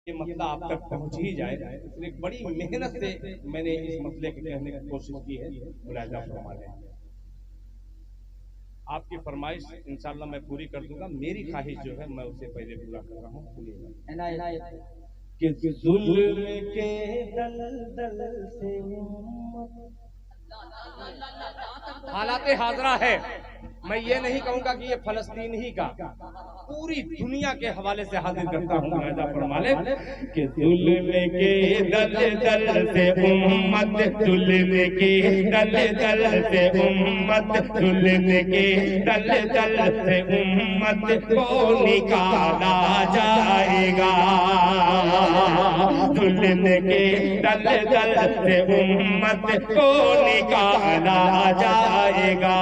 ये मसला आप तक पहुंच ही जाए, इसलिए बड़ी मेहनत से मैंने इस मसले के कहने की कोशिश की है। मुलाहिजा फरमा लें, आपकी फरमाइश इंशाअल्लाह मैं पूरी कर दूंगा। मेरी ख्वाहिश जो है मैं उसे पहले पूरा कर रहा हूँ। सुनिएगा कि जुल्म के दलदल से हालात हाजरा है। मैं ये नहीं कहूंगा कि ये फलस्तीन ही का, पूरी दुनिया के हवाले से हाजिर करता हूँ। मुलाहिजा फरमा लें कि जुल्म के दलदल से उम्मत, जुल्म के दलदल से उम्मत, जुल्म के दलदल से उम्मत को निकाला जाएगा। जुल्म के दलदल से उम्मत को निकाला जाएगा।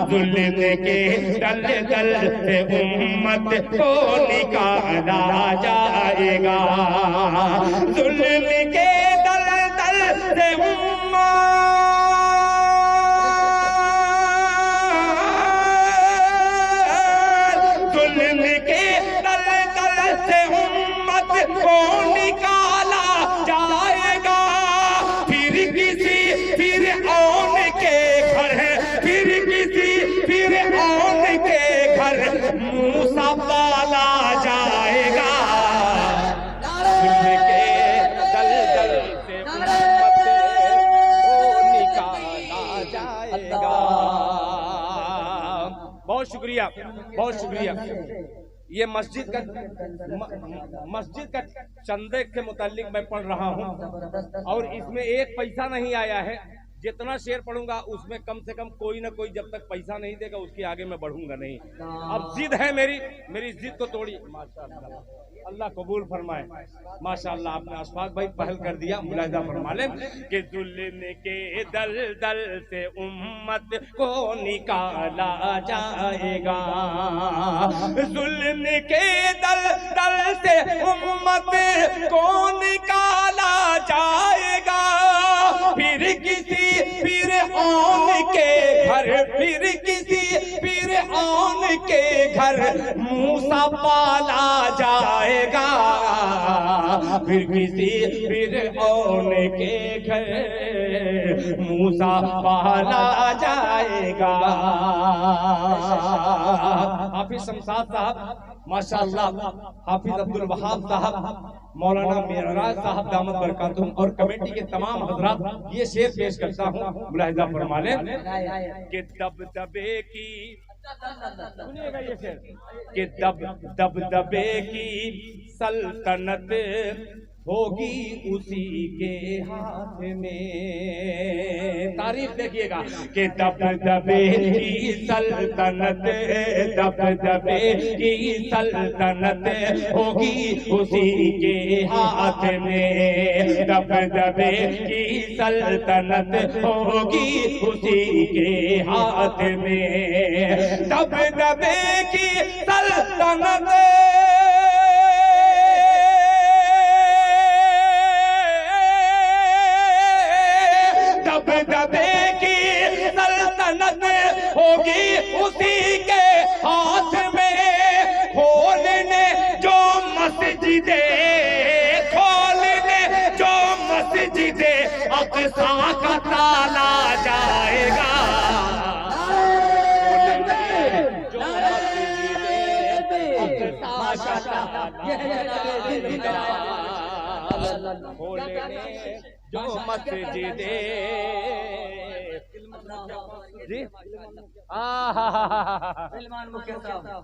जुल्म के दलदल से उम्मत को निकाला जाएगा। जुल्म के दलदल से जुल्म के दलदल से उम्मत को निकाला जाएगा। फिर किसी फिरऔन के घर, फिर किसी फिरऔन के घर मूसा पाला जाएगा। जुल्म के दलदल से उम्मत को निकाला जाएगा। बहुत शुक्रिया, बहुत शुक्रिया। ये मस्जिद का चंदे के मुतालिक मैं पढ़ रहा हूँ और इसमें एक पैसा नहीं आया है। जितना शेर पढ़ूंगा उसमें कम से कम कोई ना कोई जब तक पैसा नहीं देगा उसके आगे मैं बढ़ूंगा नहीं। अब जिद है मेरी जिद को तोड़ी। माशाअल्लाह, अल्लाह कबूल फरमाए। माशाअल्लाह, आपने अशफाक भाई पहल कर दिया। मुलाहिजा फरमा लें कि जुल्म के दलदल से उम्मत को निकाला जाएगा। जुल्म के दलदल से उम्मत को निकाला जाएगा। फिर किसी फिरऔन के घर, फिर किसी फिरऔन के घर मूसा पाला जाएगा। फिर किसी फिरऔन के घर मूसा पाला जाएगा। हाफिज शमशाद साहब माशाअल्लाह, हाफिज अब्दुल वहाब साहब, मौलाना मेराज साहब दामत बरकातुहुम और कमेटी के तमाम हजरात ये शेर पेश करता हूँ। मुलाहिजा फरमा लें कि दबदबे की, सुनिएगा ये शेर, कि दबदबे की सल्तनत होगी उसी के हाथ में। तारीफ देखिएगा कि दबदबे की सल्तनत, दबदबे की सल्तनत होगी उसी के हाथ में। दबदबे की सल्तनत होगी उसी के हाथ में। दबदबे की सल्तनत, दबदबे की सल्तनत होगी उसी के हाथ में। खोलने जो मस्जिदे, खोलने जो मस्जिदे अक़सा का ताला जाएगा। खोलने जो मस्जिदे जी,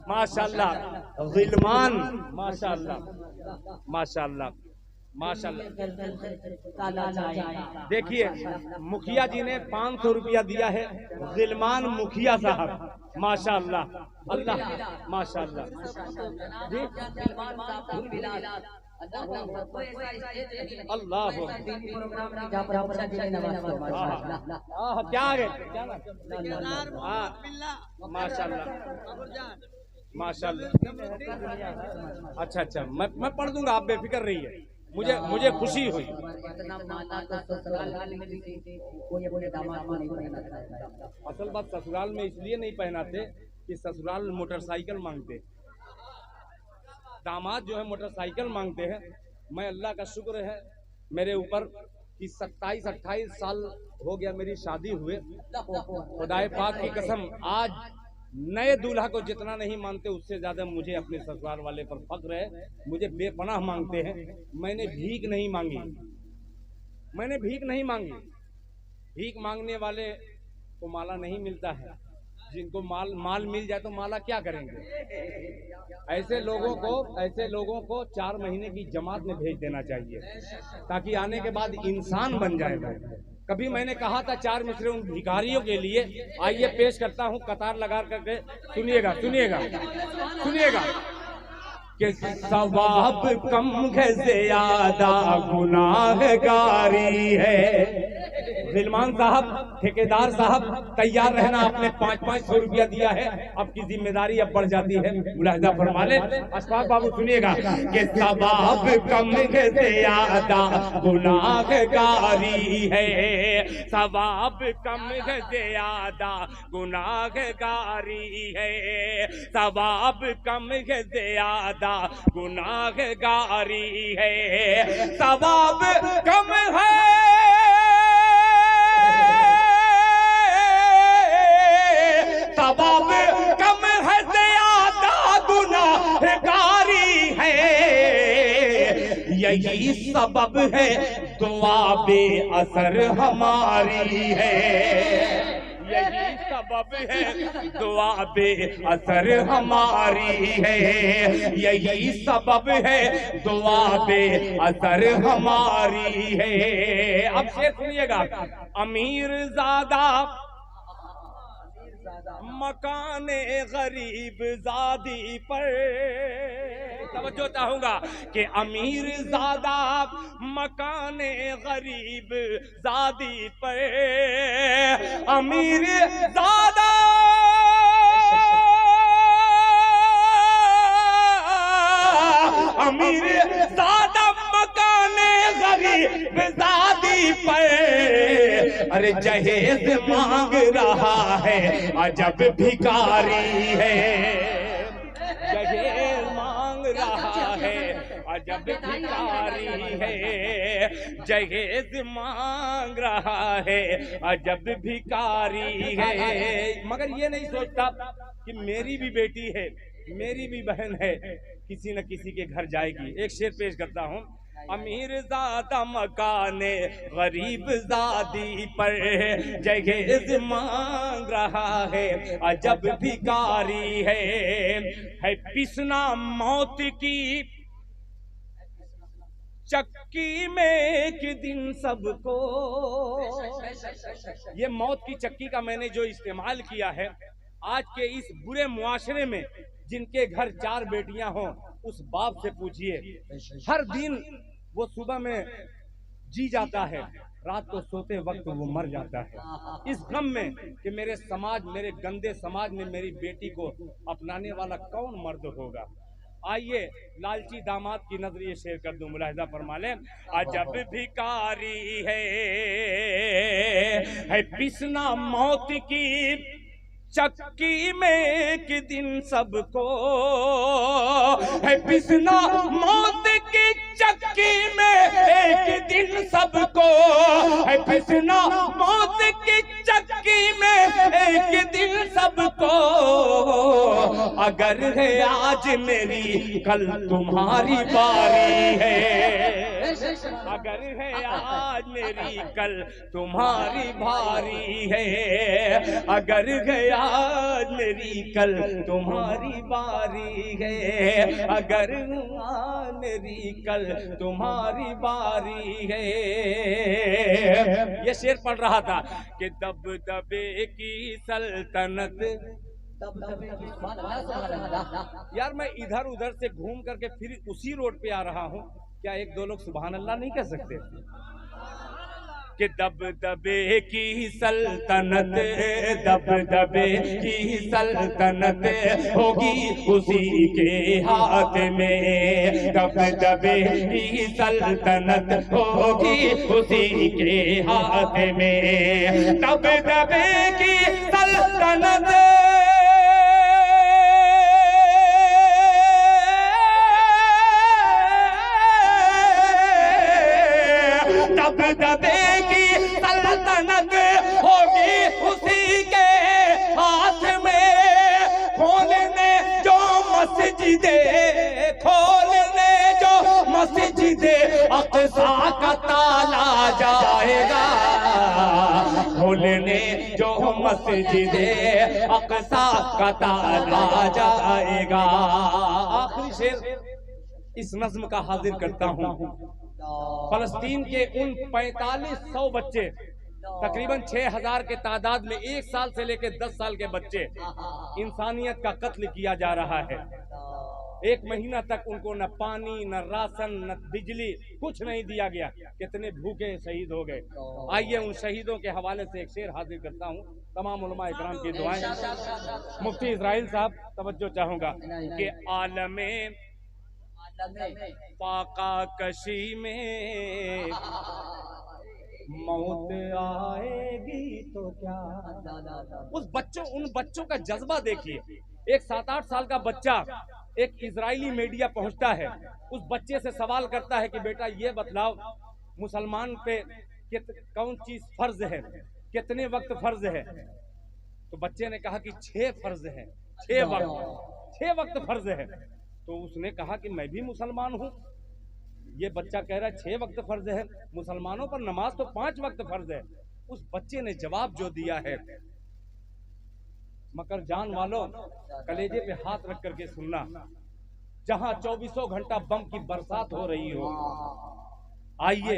माशाअल्लाह, गिलमान, माशाअल्लाह, माशाअल्लाह, माशाअल्लाह। देखिए मुखिया जी ने 500 रुपया दिया है, गिलमान मुखिया साहब, माशाअल्लाह, अल्लाह, माशाअल्लाह जी, अल्लाह क्या है, माशाअल्लाह, माशाअल्लाह। अच्छा अच्छा, मैं पढ़ दूंगा, आप बेफिक्र रहिए। मुझे खुशी हुई। असल बात ससुराल में इसलिए नहीं पहनाते कि ससुराल मोटरसाइकिल मांगते, दामाद जो है मोटरसाइकिल मांगते हैं, मैं अल्लाह का शुक्र है मेरे ऊपर कि 27-28 साल हो गया मेरी शादी हुए। खुदाए पाक की कसम, आज नए दूल्हा को जितना नहीं मानते उससे ज्यादा मुझे अपने ससुराल वाले पर फख्र है। मुझे बेपनाह मांगते हैं। मैंने भीख नहीं मांगी, मैंने भीख नहीं मांगी। भीख मांगने वाले को माला नहीं मिलता है। जिनको माल मिल जाए तो माला क्या करेंगे। ऐसे लोगों को 4 महीने की जमात में भेज देना चाहिए ताकि आने के बाद इंसान बन जाए। कभी मैंने कहा था 4 मिसरे उन भिखारियों के लिए। आइए पेश करता हूं कतार लगा करके, सुनिएगा सुनिएगा सुनिएगा कि सवाब कम है ज्यादा गुनाहगारी है। जिलमान साहब, ठेकेदार साहब, तैयार रहना। आपने 500 रुपया दिया है, अब की जिम्मेदारी अब बढ़ जाती है। मुलाहिजा फरमा ले। अशफाक बाबू सुनिएगा कि सवाब कम है ज्यादा गुनाहगारी है, सवाब कम है ज्यादा गुनाहगारी है, सवाब कम है ज्यादा गुनाहगारी है, सवाब कम है सवाब कम है ज्यादा गुनाहगारी है। यही सबब है दुआ बेअसर हमारी है, यही सबब है दुआ बेअसर हमारी है, यही सबब है दुआ बेअसर हमारी है। अब शेर सुनिएगा। अमीर ज़ादा मकाने गरीब ज़ादी पर, तवज्जो चाहूंगा कि अमीर ज़ादा मकाने गरीब ज़ादी पर, अमीर ज़ादा अमीर ज़ादा मकाने गरीब ज़ादी पर, अरे जहेज मांग रहा है अजब भिखारी है, जहेज मांग रहा है अजब भिखारी है, जहेज मांग रहा है अजब भिखारी है। मगर ये नहीं सोचता कि मेरी भी बेटी है, मेरी भी बहन है, किसी न किसी के घर जाएगी। एक शेर पेश करता हूँ। अमीर ज़ादा मकाने गरीब ज़ादी पर, जहेज मांग रहा है अजब भिखारी है पिसना मौत की चक्की में एक दिन सबको। ये मौत की चक्की का मैंने जो इस्तेमाल किया है, आज के इस बुरे मुआशरे में जिनके घर 4 बेटियां हों, उस बाप से पूछिए। हर दिन वो सुबह में जी जाता है, रात को सोते वक्त वो मर जाता है, इस गम में कि मेरे समाज, मेरे गंदे समाज में मेरी बेटी को अपनाने वाला कौन मर्द होगा। आइए लालची दामाद की नजर ये शेर कर दूं, मुलाहिजा फरमा लें। अजब भिखारी है पिसना मौत की चक्की में एक दिन सबको, है पिसना मौत की चक्की में एक दिन सबको, है पिसना मौत की चक्की में एक दिन सबको। अगर है आज मेरी कल तुम्हारी बारी है, अगर है आज मेरी कल तुम्हारी बारी है, अगर है आज मेरी कल तुम्हारी बारी है, अगर आज मेरी कल तुम्हारी बारी है। ये शेर पढ़ रहा था कि दबदबे की सल्तनत। यार मैं इधर उधर से घूम करके फिर उसी रोड पे आ रहा हूँ, क्या 1-2 लोग सुभान अल्लाह नहीं कह सकते? कि दबदबे की सल्तनत, दबदबे की सल्तनत होगी उसी के हाथ में, दबदबे की सल्तनत होगी उसी के हाथ में, दबदबे की सल्तनत बगदादे की सल्तनत होगी उसी के हाथ में। खोलने जो मस्जिदे, खोलने जो मस्जिदे अक़सा का ताला जाएगा, खोलने जो मस्जिदे अक़सा का ताला जाएगा। आखिरी शेर इस नज्म का हाजिर करता हूँ। फलस्तीन के उन 4500 बच्चे, तकरीबन 6000 के तादाद में 1 साल से लेकर 10 साल के बच्चे, इंसानियत का कत्ल किया जा रहा है। 1 महीना तक उनको न पानी, न राशन, न बिजली, कुछ नहीं दिया गया। कितने भूखे शहीद हो गए। आइए उन शहीदों के हवाले से एक शेर हाजिर करता हूँ। तमाम उलमा इकराम की दुआएं। मुफ्ती इजराइल साहब तवज्जो चाहूंगा कि आलमे पाका कशी में मौत आएगी तो क्या। उन बच्चों का जज्बा देखिए। एक 7-8 साल का बच्चा, एक इजरायली मीडिया पहुंचता है, उस बच्चे से सवाल करता है कि बेटा ये बतलाओ मुसलमान पे कौन चीज फर्ज है, कितने वक्त फर्ज है। तो बच्चे ने कहा कि 6 फर्ज है, 6 वक्त फर्ज है। तो उसने कहा कि मैं भी मुसलमान हूँ। ये बच्चा कह रहा है 6 वक्त फर्ज है, मुसलमानों पर नमाज तो 5 वक्त फर्ज है। उस बच्चे ने जवाब जो दिया है, मगर जान वालों कलेजे पे हाथ रख करके सुनना, जहां 24 घंटा बम की बरसात हो रही हो। आइए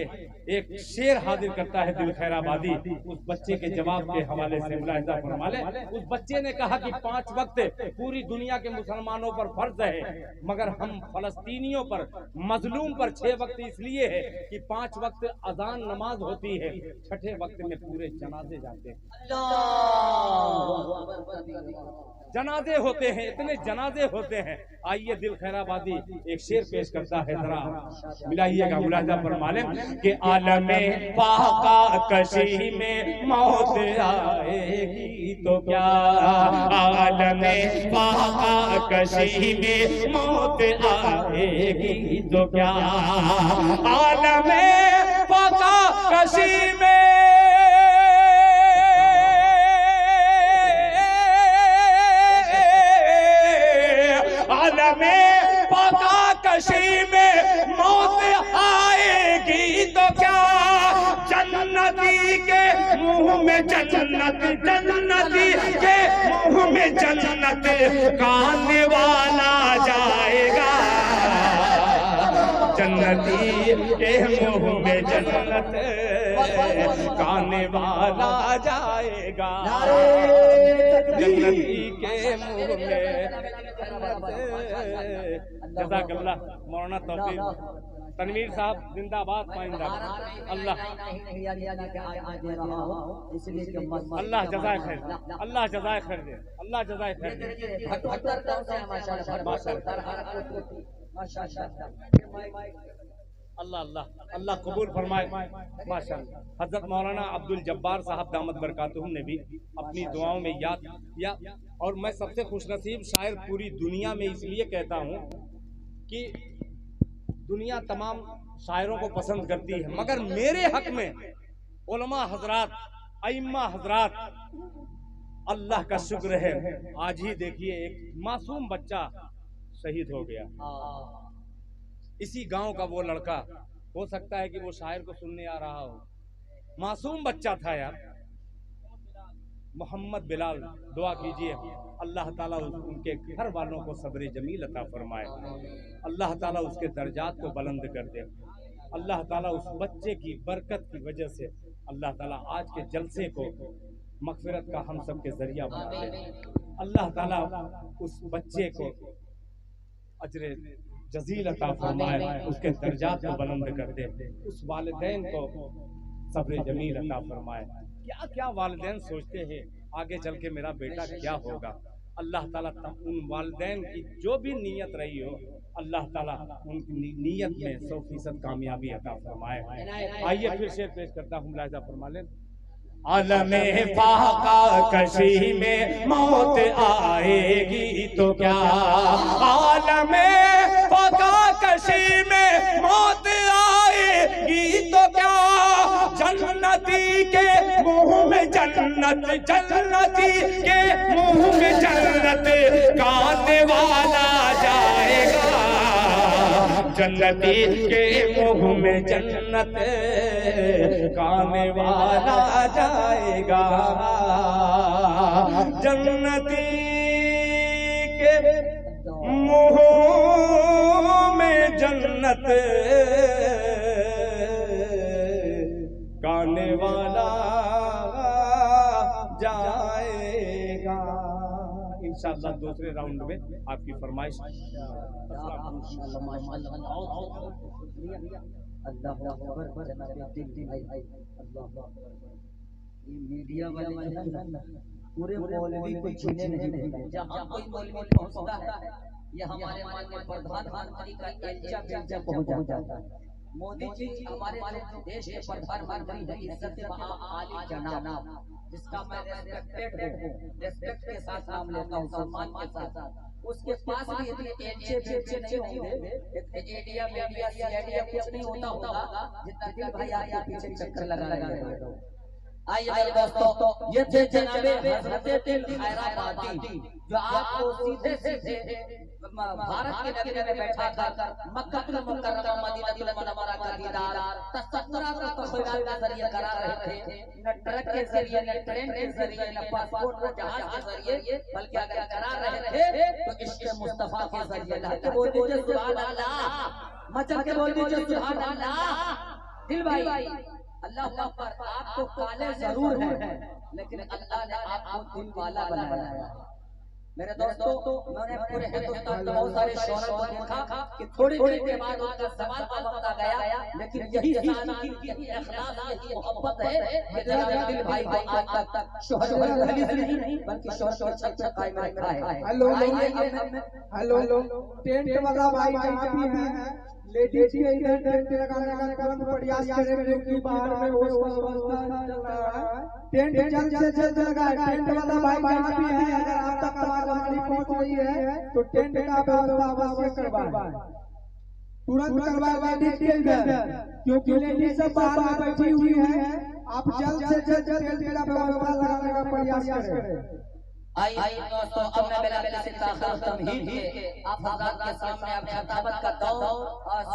एक शेर हाजिर करता है दिल खैराबादी उस बच्चे के जवाब के हवाले से मुलाहिजा फरमा ले। उस बच्चे ने कहा कि 5 वक्त पूरी दुनिया के मुसलमानों पर फर्ज है, मगर हम फलस्तीनियों पर, मजलूम पर 6 वक्त इसलिए है कि 5 वक्त अजान नमाज होती है, 6ठे वक्त में पूरे जनाजे जाते हैं। जनाजे होते हैं, इतने जनाजे होते हैं। आइए दिल खैराबादी एक शेर पेश करता है, जरा मिलाइएगा, मुलाहिजा फरमा लें कि आलमे पाका कशी में मौत आएगी तो क्या, आलमे पाका कशी में मौत आएगी तो क्या, आलमे पाका कशी में में पाका कशी में मौत आएगी तो क्या, जन्नती के मुंह में जन्नत, जन्नती के मुंह में जन्नत खाने वाला जाएगा, जन्नती के मुंह में जन्नत खाने वाला जाएगा, जन्नती के मुंह में। जज़ाकल्लाह मौलाना तौफीक तनवीर साहब जिंदाबाद पाइंदाबाद। अल्लाह अल्लाह जज़ाए खैर, अल्लाह जज़ाए खैर दे, अल्लाह जज़ाए खैर दे। अल्लाह अल्लाह अल्लाह कबूल फरमाए माशाअल्लाह। हजरत मौलाना अब्दुल जब्बार साहब दामत बरकातुहुम ने भी अपनी दुआओं में याद किया। और मैं सबसे खुशनसीब शायर पूरी दुनिया में इसलिए कहता हूँ कि दुनिया तमाम शायरों को पसंद करती है, मगर मेरे हक में उलमा हजरात, अइम्मा हजरात, अल्लाह का शुक्र है, आज ही देखिए एक मासूम बच्चा शहीद हो गया। इसी गांव का वो लड़का, हो सकता है कि वो शायर को सुनने आ रहा हो, मासूम बच्चा था यार, मोहम्मद बिलाल। दुआ कीजिए अल्लाह ताला उनके घर वालों को सब्र जमील अता फरमाए, अल्लाह ताला उसके दर्जात को बुलंद कर दे, अल्लाह ताला उस बच्चे की बरकत की वजह से अल्लाह ताला आज के जलसे को मग़फ़िरत का हम सब के जरिया बना दे, अल्लाह ताला उस बच्चे को अजर जजील अता फरमाए, उसके दर्जात को बुलंद कर दे, उस वालिदैन को सब्र जमील अता फरमाए। क्या क्या वालिदैन सोचते हैं आगे चल के मेरा बेटा क्या होगा। अल्लाह ताला उन वालिदैन की जो भी नीयत रही हो, अल्लाह ताला उनकी नीयत में 100% कामयाबी अता फरमाए। आइए फिर शेर पेश करता हूँ, मुलाहिजा फरमा लें। आलमे पाका कशी में मौत आएगी तो क्या, आलमे पाका कशी में मौत आएगी तो क्या, जन्नत जन्नती के मुंह में जन्नत गाने वाला जाएगा, जन्नती के मुंह में जन्नत गाने वाला जाएगा, जन्नती के मुंह में जन्नत गाने वाला जाएगा। इंशाअल्लाह दूसरे राउंड में आपकी फरमाइश। मीडिया वाले पूरे मौलवी को छूने नहीं देते। जहाँ कोई मौलवी पहुँचता है ये हमारे माननीय प्रधानमंत्री का एल्चा पहुँच जाता है। मोदी जी हमारे देश के प्रधानमंत्री हैं, इज्जत आली जनाब, जिसका मैं रेस्पेक्टेड हूँ, रेस्पेक्ट के साथ नाम लेता हूँ, सम्मान के साथ। उसके पास भी इतने एल्चे नहीं होंगे, मीडिया सीआईडी कुछ नहीं होता होगा जितना दिल भाई आपके पीछे चक्कर लगा रहे हैं। आइए दोस्तों, ये थे जनाबे हज़रत खैराबादी, जो आपको सीधे सीधे भारत के नगरी में बैठा कर मक्का मुकर्रमा मदीना मुनव्वरा का दीदार तसव्वुरात का तस्वीर के जरिए करा रहे थे। न ट्रक के जरिए, न ट्रेन के जरिए, न पासपोर्ट, न जहाज के जरिए, बल्कि अगर करा रहे थे तो इश्क़ मुस्तफा के जरिए। अल्लाह के बोल दीजिए सुभान अल्लाह, मचल के बोल दीजिए सुभान अल्लाह। दिल भाई अल्लाह पर आपको काले जरूर है, लेकिन अल्लाह ने आपको दिल वाला बनाया। मेरे दोस्तों, मैंने पूरे हिंदुस्तान में बहुत सारे शोहरों को देखा कि थोड़ी देर के बाद उनका सवाल बनता गया, लेकिन यही सादगी, यही इखलास, यही मोहब्बत है कि जनाब दिल भाई को आज तक शोहर नहीं बल्कि शोहर को अच्छा कायम रखा है। हेलो, टेंट वाला भाई जहाँ भी है, लेडीज के इधर टेंट लगाने का तुरंत प्रयास करें, क्योंकि बाहर में वो व्यवस्था चल रहा है। टेंट जल्द से जल्द लगाए। टेंट वाला भाई जहाँ भी है, अगर आप तक आवाज हमारी पहुँच रही है तो टेंट का व्यवस्था अवश्य करवाएं, तुरंत करवाएं लेडीज के इधर, क्योंकि लेडीज सब बाहर में बैठी हुई है। आप जल्द से जल्द टेंट का व्यवस्था लगाने का प्रयास करें। आइए दोस्तों, अब मैं बिना किसी ताख़ीर तमहीद के आप हज़रात के सामने अब खिताबत का दौर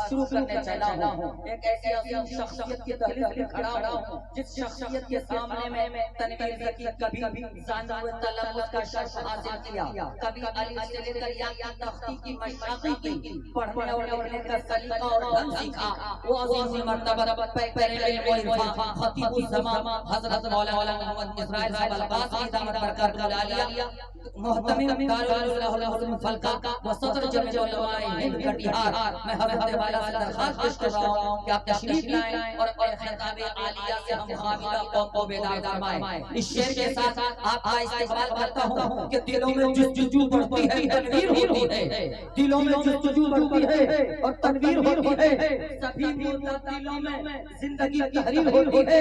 शुरू करने चला हूँ। एक ऐसी अजीम शख्सियत की दहलीज पे खड़ा हूँ, जिस शख्सियत के सामने में तनवीर ज़की कभी ज़ानू तलम्मुज़ का शर्फ हासिल किया, कभी अली से लेकर या तख्ती की मशाक़ी की, पढ़ने और लिखने का सलीका और ढंग सीखा। वो अज़ीम मर्तबा पैरे इल्म खतीबुज़ ज़मान हज़रत मौलाना मोहम्मद इस्माइल साहब अल-क़ासिमी दामत बरकातुहु आलिया मोहतमिम दारुल उलूम फलका व सदर जमीयत उलमाए हिंद कटिहार, मैं हज़रत वाला से दरख्वास्त पेश कर रहा हूं कि आप तशरीफ लाएं और खिताब आलिया से हम हामिदा कौम को बेदार फरमाएं। इस शेर के साथ आपका इस्तेमाल करता हूं कि दिलों में जुस्तजू बढ़ती है, तनवीर होती है, दिलों में जुस्तजू बढ़ती है और तनवीर होती है। सभी मुर्दा दिलों में जिंदगी तहरीर होती है।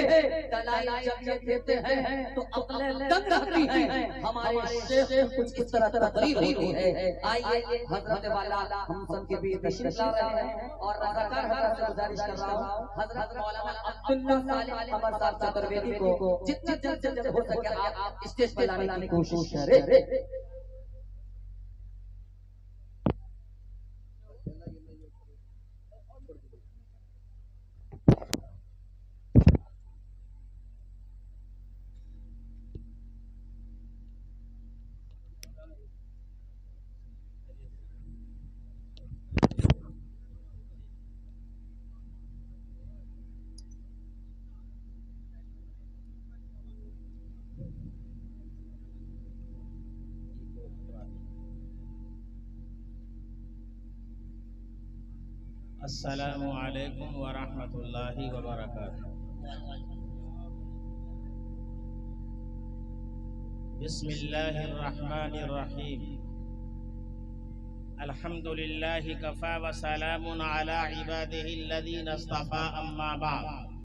दलाइल जब ये देते हैं तो अक्लें दंग रहती हैं। हमारे शेख कुछ इस तरह तकरीर होती है। आइए हजरत वाला हम सब के बीच तशरीफ ला रहे हैं और रज़ाकार हजरत से गुजारिश कर रहा हूं, हजरत मौलाना अब्दुल्ला सालिह कमर साहब चतुर्वेदी को जितना जल्द से जल्द हो सके आप स्टेज पे लाने की कोशिश करें। अस्सलामु अलैकुम व रहमतुल्लाहि व बरकातुहू। बिस्मिल्लाहिर रहमानिर रहीम। अल्हम्दुलिल्लाहि कफ़ा व सलामुन अला इबादिहिल्लज़ीना इस्तफ़ा, अम्मा बाद।